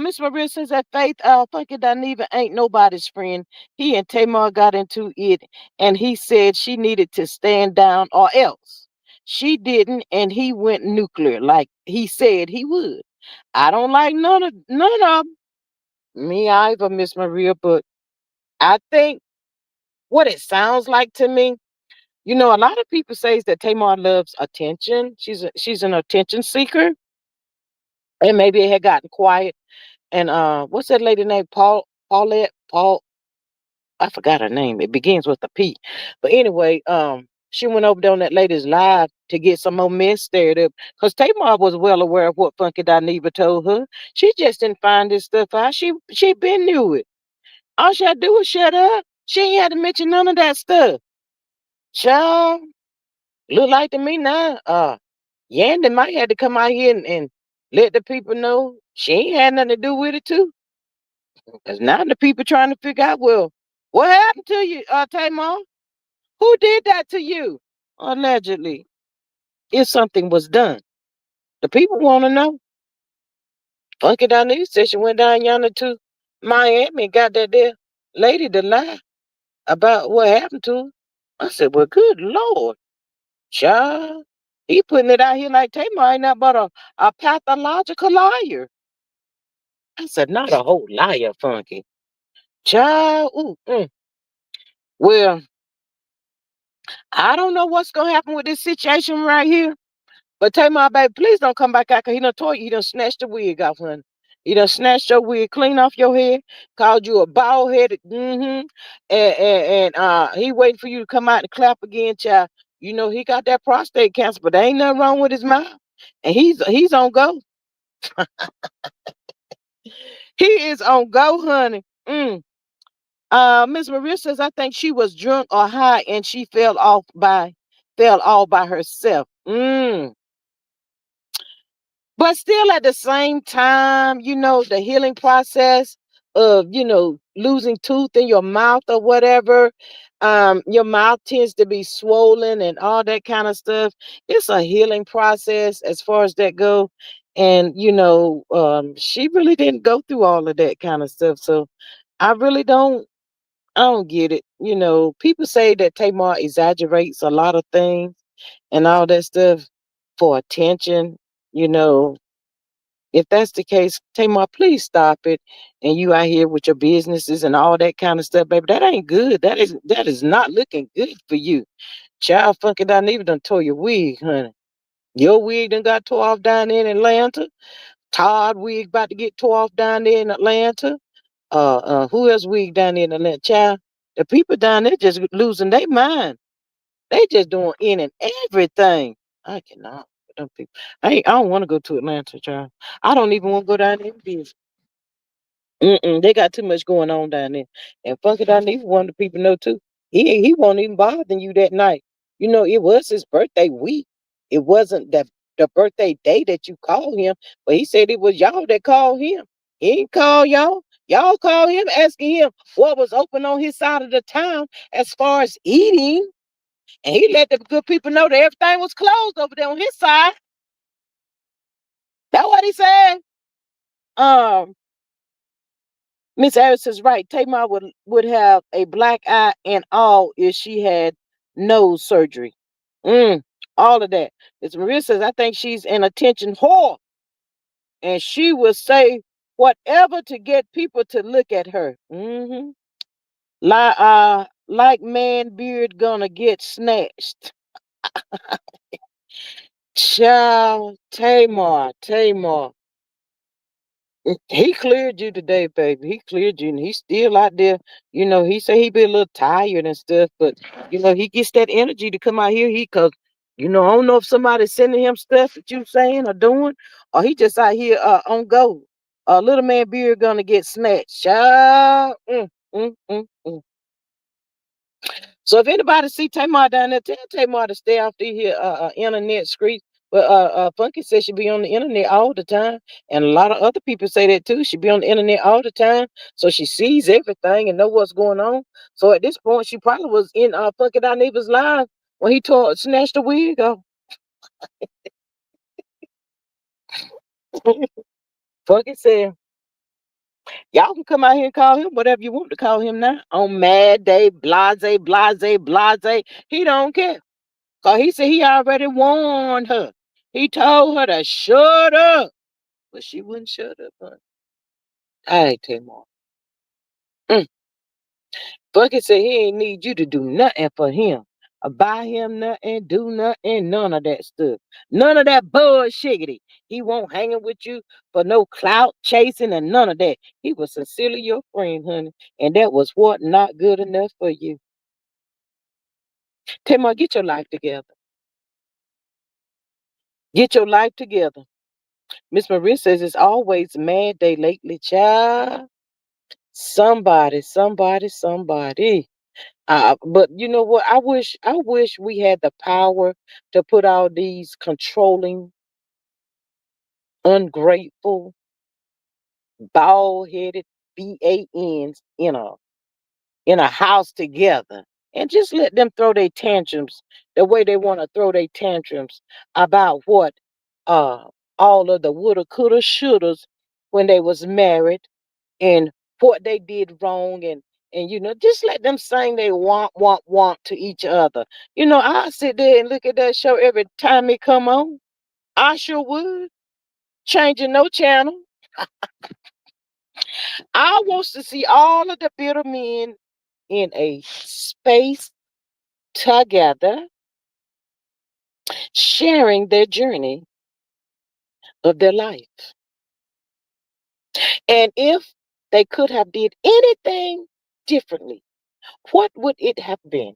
Miss Maria says that Faith, Funky Dineva ain't nobody's friend. He and Tamar got into it, and he said she needed to stand down or else. She didn't, and he went nuclear like he said he would. I don't like none of 'em. Me either, Miss Maria, but I think what it sounds like to me, a lot of people say that Tamar loves attention. She's an attention seeker, and maybe it had gotten quiet. And what's that lady name? Paulette, Paul. I forgot her name. It begins with a P. But anyway, she went over there on that lady's live to get some more mess stirred up. Because Tamar was well aware of what Funky Dineva told her. She just didn't find this stuff out. She been knew it. All she had to do was shut up. She ain't had to mention none of that stuff. Child, look like to me now. Yandy might have to come out here and let the people know she ain't had nothing to do with it too. Because now the people trying to figure out, well, what happened to you, Tamar? Who did that to you? Allegedly, if something was done. The people want to know. Funky Dineva said she went down yonder to Miami and got that there lady to lie about what happened to her. I said, well, good Lord, child. He putting it out here like Tamar ain't nothing but a pathological liar. I said, not a whole liar, Funky. Child, ooh, well, I don't know what's gonna happen with this situation right here. But Tamar, baby, please don't come back out because he done told you he done snatched the wig off, honey. He done snatched your wig clean off your head, called you a bald headed, and he waiting for you to come out and clap again, child. He got that prostate cancer, but there ain't nothing wrong with his mouth. And he's on go. He is on go, honey. Miss Maria says I think she was drunk or high and she fell all by herself. But still at the same time, the healing process of, losing tooth in your mouth or whatever. Your mouth tends to be swollen and all that kind of stuff. It's a healing process as far as that go. And she really didn't go through all of that kind of stuff. So I really don't get it. People say that Tamar exaggerates a lot of things and all that stuff for attention. You know, if that's the case, Tamar, please stop it. And you out here with your businesses and all that kind of stuff, baby. That ain't good. That is not looking good for you. Child funky down even done tore your wig, honey. Your wig done got tore off down there in Atlanta. Todd wig about to get tore off down there in Atlanta. Who else wig down there in Atlanta? Child, the people down there just losing their mind. They just doing in and everything. I cannot with them people. I don't want to go to Atlanta, child. I don't even want to go down there and visit. They got too much going on down there. And Funky down there, one of the people know too. He won't even bother you that night. It was his birthday week. It wasn't the birthday day that you called him, but he said it was y'all that called him. He didn't call y'all. Y'all called him asking him what was open on his side of the town as far as eating. And he let the good people know that everything was closed over there on his side. That's what he said. Um, Miss Harris is right. Tamar would have a black eye and all if she had nose surgery. Mm, all of that. Miss Maria says, I think she's an attention whore. And she will say whatever to get people to look at her. Like man beard gonna get snatched. Child, Tamar. He cleared you today, baby. He cleared you, and he's still out there. He say he be a little tired and stuff, but he gets that energy to come out here. Cause I don't know if somebody's sending him stuff that you saying or doing, or he just out here on go. Little man beard gonna get snatched. Child. So if anybody see Tamar down there, tell Tamar to stay off the here internet street. But Funky says she be on the internet all the time, and a lot of other people say that too. She be on the internet all the time, so she sees everything and know what's going on. So at this point, she probably was in Funky Dinevah's live when he snatched the wig off. Funky said, "Y'all can come out here and call him whatever you want to call him now. On Mad Day, Blase, Blase, Blase. He don't care. Cause he said he already warned her. He told her to shut up. But she wouldn't shut up, honey. I Tamar. Mm. Bucket said he ain't need you to do nothing for him. Buy him nothing, do nothing, none of that stuff. None of that bullshiggity. He won't hanging with you for no clout chasing and none of that. He was sincerely your friend, honey. And that was what not good enough for you. Tamar, get your life together. Get your life together. Miss Maria says it's always mad day lately, child. Somebody. But you know what? I wish we had the power to put all these controlling, ungrateful, bald-headed BANs in a house together and just let them throw their tantrums the way they want to throw their tantrums about what uh all of the woulda, coulda, shouldas when they was married and what they did wrong and just let them sing they want to each other. I sit there and look at that show every time it come on. I sure would. Changing no channel. I wants to see all of the bitter men in a space together, sharing their journey of their life. And if they could have did anything differently, what would it have been?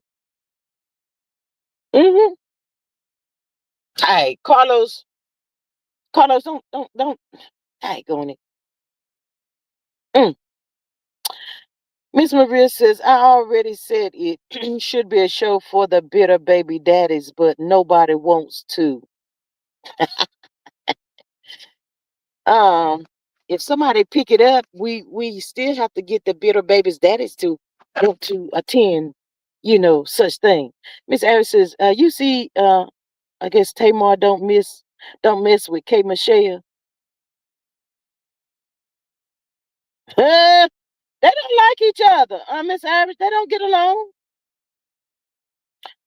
Mm-hmm. Hey, Carlos, don't. I going it. Mm. Miss Maria says, I already said it should be a show for the bitter baby daddies, but nobody wants to. Um, if somebody pick it up, we still have to get the bitter babies daddies to want to attend. such thing. Miss Harris says, you see, I guess Tamar don't mess with K Michelle. Huh? They don't like each other. Miss Harris, they don't get along.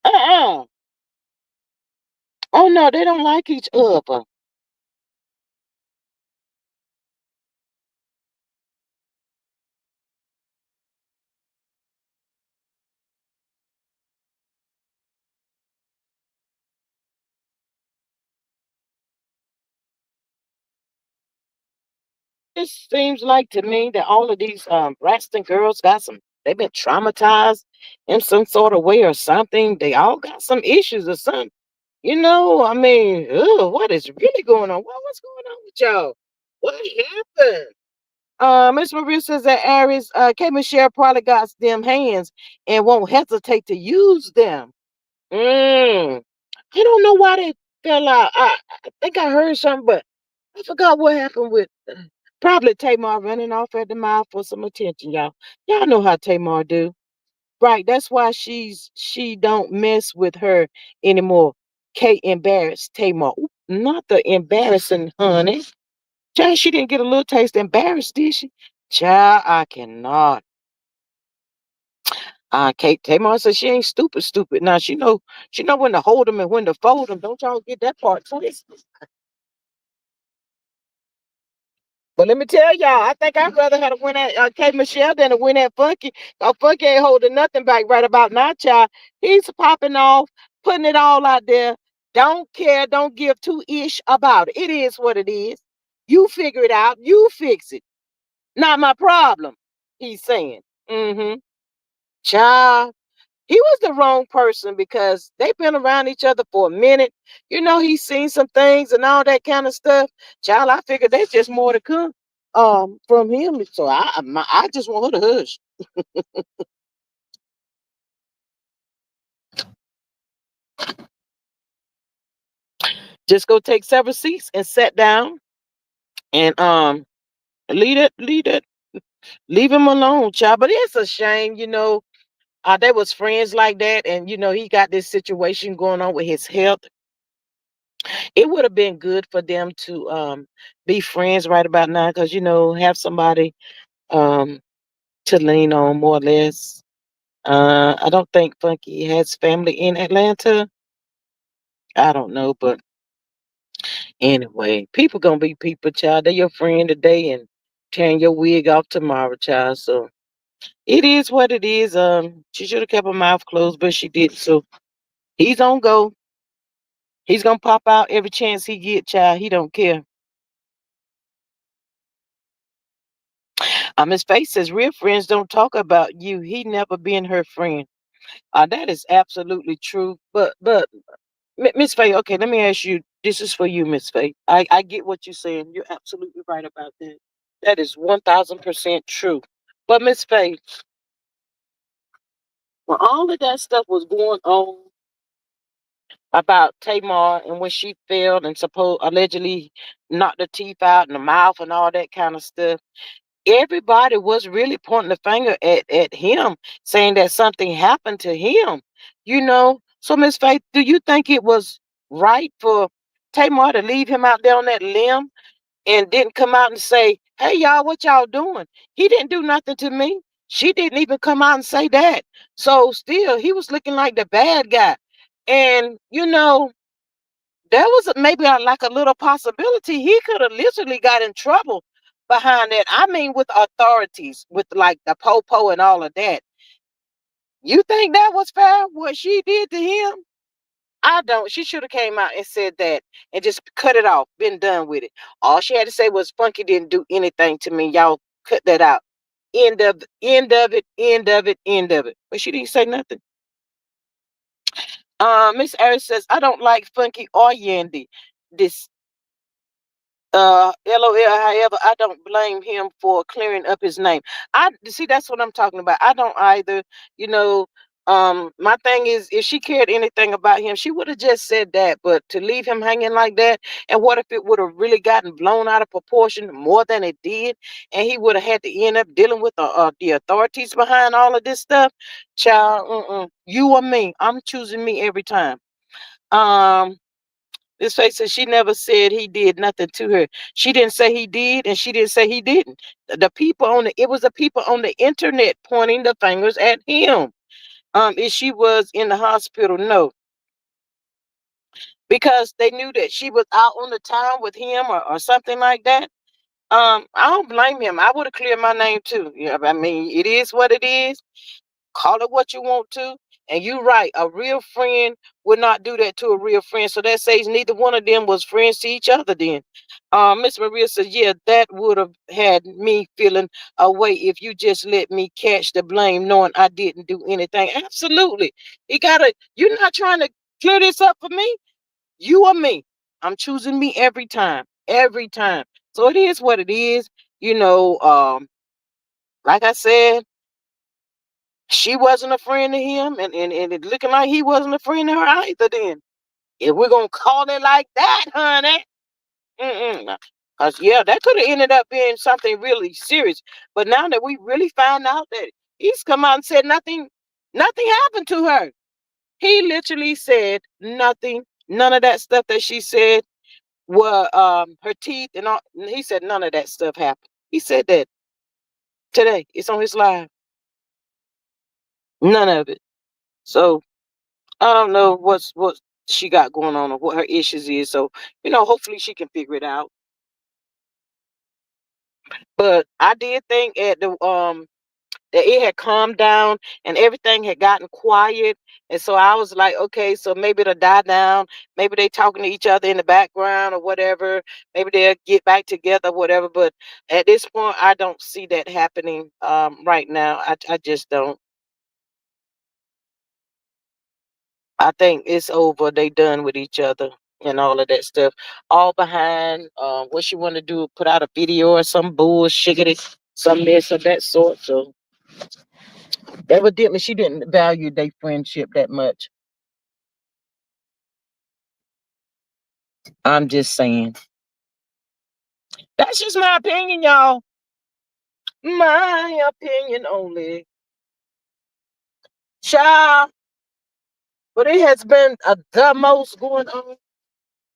Uh-uh. Oh no, they don't like each other. It seems like to me that all of these Braxton girls got they've been traumatized in some sort of way or something. They all got some issues or something. I mean, ugh, what is really going on? What's going on with y'all? What happened? Miss Maria says that Aries, K Michelle probably got them hands and won't hesitate to use them. Mm. I don't know why they fell out. I think I heard something, but I forgot what happened with probably Tamar running off at the mouth for some attention, y'all. Y'all know how Tamar do. Right. That's why she don't mess with her anymore. Kate embarrassed Tamar. Oop, not the embarrassing honey. Child, she didn't get a little taste embarrassed, did she? Child, I cannot. Kate Tamar says she ain't stupid. Now she know when to hold them and when to fold them. Don't y'all get that part twisted. But let me tell y'all, I think I'd rather have win at K Michelle than to win at Funky. Funky ain't holding nothing back right about now, child. He's popping off, putting it all out there. Don't care, don't give two ish about it. It is what it is. You figure it out, you fix it. Not my problem, he's saying. Mm-hmm. Child, he was the wrong person because they've been around each other for a minute. He's seen some things and all that kind of stuff. Child, I figured there's just more to come from him. So I just want her to hush. Just go take several seats and sit down and leave it, leave him alone, child. But it's a shame, they was friends like that, and he got this situation going on with his health. It would have been good for them to be friends right about now, because have somebody um to lean on more or less. I don't think Funky has family in Atlanta. I don't know, but anyway, people gonna be people, child. They're your friend today and tearing your wig off tomorrow, child. So it is what it is. She should have kept her mouth closed, but she did. So he's on go. He's gonna pop out every chance he get, child. He don't care. His face says real friends don't talk about you. He never been her friend. That is absolutely true. But Miss Faye, okay, let me ask you. This is for you, Miss Faye. I get what you're saying. You're absolutely right about that. That is 1,000% true. But Miss Faye, when all of that stuff was going on about Tamar and when she failed and supposed allegedly knocked the teeth out in the mouth and all that kind of stuff, everybody was really pointing the finger at him, saying that something happened to him. So Miss Faith, do you think it was right for Tamar to leave him out there on that limb and didn't come out and say, hey y'all, what y'all doing? He didn't do nothing to me. She didn't even come out and say that. So still he was looking like the bad guy. And there was maybe like a little possibility he could have literally got in trouble behind that. I mean, with authorities, with like the popo and all of that. You think that was fair? What she did to him? I don't. She should have came out and said that and just cut it off. Been done with it. All she had to say was, "Funky didn't do anything to me. Y'all cut that out. End of end of it. End of it. End of it." But she didn't say nothing. Miss Aries says, "I don't like Funky or Yandy. This LOL. However, I don't blame him for clearing up his name. I see that's what I'm talking about. I don't either. You know, My thing is, if she cared anything about him, she would have just said that. But to leave him hanging like that, and what if it would have really gotten blown out of proportion more than it did, and he would have had to end up dealing with the authorities behind all of this stuff? Child, you or me? I'm choosing me every time. Um, this face says she never said he did nothing to her. She didn't say he did, and she didn't say he didn't. The people on it was the people on the internet pointing the fingers at him. If she was in the hospital, no, because they knew that she was out on the town with him or something like that. I don't blame him. I would have cleared my name too. Yeah, I mean, it is what it is. Call it what you want to. And you're right. A real friend would not do that to a real friend. So that says neither one of them was friends to each other then. Miss Maria says, yeah, that would have had me feeling a way if you just let me catch the blame knowing I didn't do anything. Absolutely. You're not trying to clear this up for me. You or me. I'm choosing me every time. Every time. So it is what it is. You know, like I said, she wasn't a friend to him, and it looking like he wasn't a friend to her either. Then, if we're gonna call it like that, honey, because yeah, that could have ended up being something really serious. But now that we really found out that he's come out and said nothing happened to her. He literally said nothing, none of that stuff that she said were her teeth and all. He said none of that stuff happened. He said that today. It's on his live. None of it. So I don't know what she got going on or what her issues is. So, hopefully she can figure it out. But I did think at the that it had calmed down and everything had gotten quiet. And so I was like, okay, so maybe it'll die down. Maybe they talking to each other in the background or whatever. Maybe they'll get back together, whatever. But at this point, I don't see that happening right now. I just don't. I think it's over. They done with each other and all of that stuff. All behind what she want to do, put out a video or some bullshit, some this of that sort. So evidently she didn't value their friendship that much. I'm just saying. That's just my opinion, y'all. My opinion only. Child, but it has been the most going on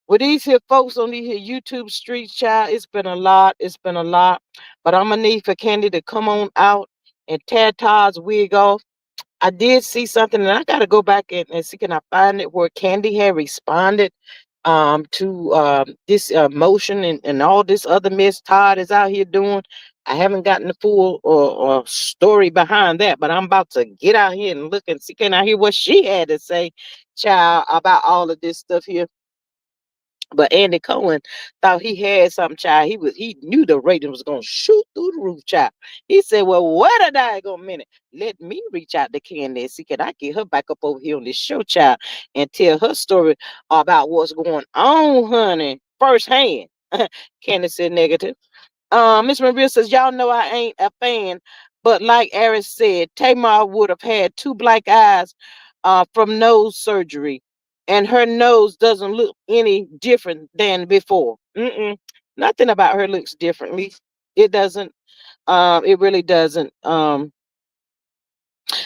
with these here folks on these here YouTube streets, child. It's been a lot. It's been a lot. But I'm gonna need for Candy to come on out and tear Todd's wig off. I did see something, and I got to go back and see can I find it where Candy had responded to this motion and all this other mess Todd is out here doing. I haven't gotten the full story behind that, but I'm about to get out here and look and see can I hear what she had to say, child, about all of this stuff here. But Andy Cohen thought he had something, child. He knew the rating was gonna shoot through the roof, child. He said, well, wait a daggone minute. Let me reach out to Candy and see can I get her back up over here on this show, child, and tell her story about what's going on, honey, firsthand. Candy said negative. Miss Maria says, y'all know I ain't a fan, but like Aris said, Tamar would have had two black eyes from nose surgery, and her nose doesn't look any different than before. Nothing about her looks differently. It doesn't. It really doesn't.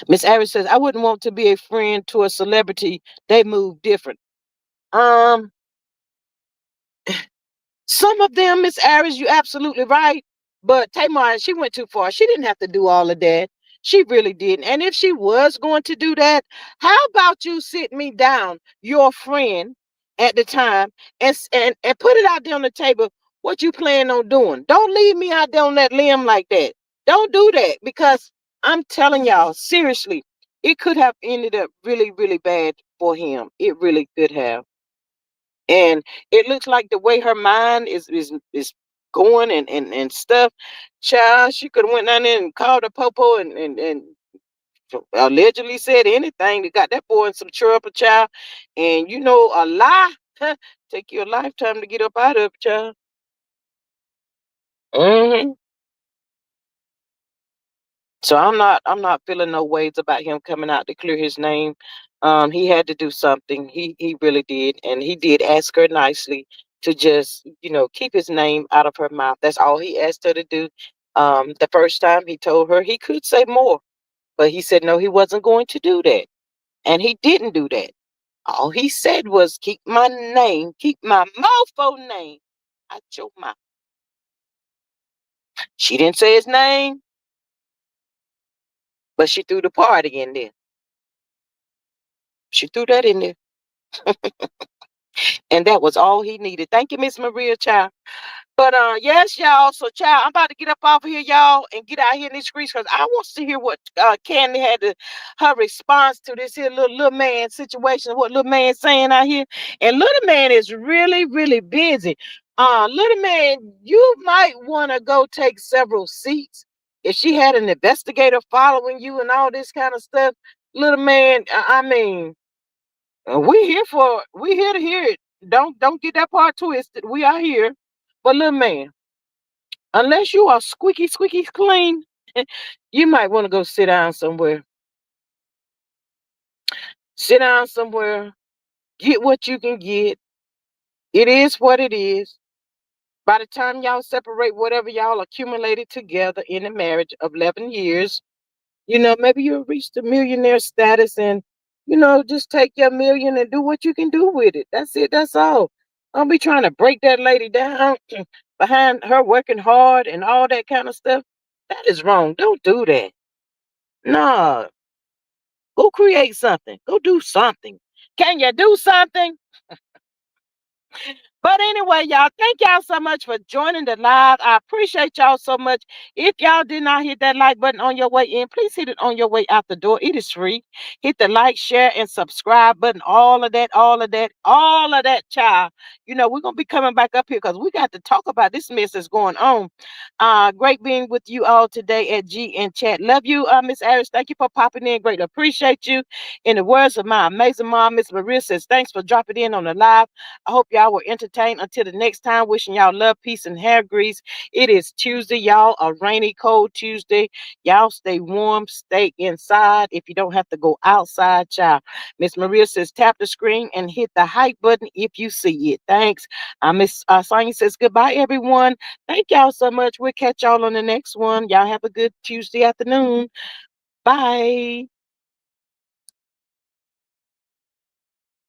Miss Aris says, I wouldn't want to be a friend to a celebrity. They move different. Um, Some of them, Miss Aris, you absolutely right. But Tamar, she went too far. She didn't have to do all of that. She really didn't. And if she was going to do that, how about you sit me down, your friend at the time, and put it out there on the table what you plan on doing. Don't leave me out there on that limb like that. Don't do that because I'm telling y'all, seriously, it could have ended up really, really bad for him. It really could have. And it looks like the way her mind is going and stuff. Child, she could have went down there and called a popo and allegedly said anything that got that boy in some trouble, child. And a lie take you a lifetime to get up out of it, child. hmm So I'm not feeling no ways about him coming out to clear his name. He had to do something. He really did, and he did ask her nicely to just keep his name out of her mouth. That's all he asked her to do. The first time he told her he could say more, but he said no, he wasn't going to do that, and he didn't do that. All he said was keep my name, keep my mouthful name out your mouth. She didn't say his name, but she threw the party in there. She threw that in there. And that was all he needed. Thank you, Miss Maria, child. But yes, y'all. So, child, I'm about to get up off of here, y'all, and get out here in these streets because I want to hear what Candy had to her response to this here little man situation. What little man saying out here, and little man is really really busy. Little man, you might want to go take several seats. If she had an investigator following you and all this kind of stuff, little man, I mean. We here to hear it. Don't get that part twisted. We are here. But little man, unless you are squeaky squeaky clean, you might want to go sit down somewhere. Sit down somewhere. Get what you can get. It is what it is. By the time y'all separate whatever y'all accumulated together in a marriage of 11 years, maybe you'll reach the millionaire status and, just take your million and do what you can do with it. That's it. That's all. Don't be trying to break that lady down behind her working hard and all that kind of stuff. That is wrong. Don't do that. No, go create something. Go do something. Can you do something? But anyway, y'all, thank y'all so much for joining the live. I appreciate y'all so much. If y'all did not hit that like button on your way in, please hit it on your way out the door. It is free. Hit the like, share, and subscribe button. All of that, all of that, all of that, child. We're going to be coming back up here because we got to talk about this mess that's going on. Great being with you all today at G and Chat. Love you, Miss Harris. Thank you for popping in. Greatly appreciate you. In the words of my amazing mom, Miss Maria says, thanks for dropping in on the live. I hope y'all were entertained. Until the next time, wishing y'all love, peace, and hair grease. It is Tuesday, y'all, a rainy, cold Tuesday. Y'all stay warm, stay inside if you don't have to go outside, child. Miss Maria says, tap the screen and hit the hype button if you see it. Thanks. Miss Sonia says, goodbye, everyone. Thank y'all so much. We'll catch y'all on the next one. Y'all have a good Tuesday afternoon. Bye.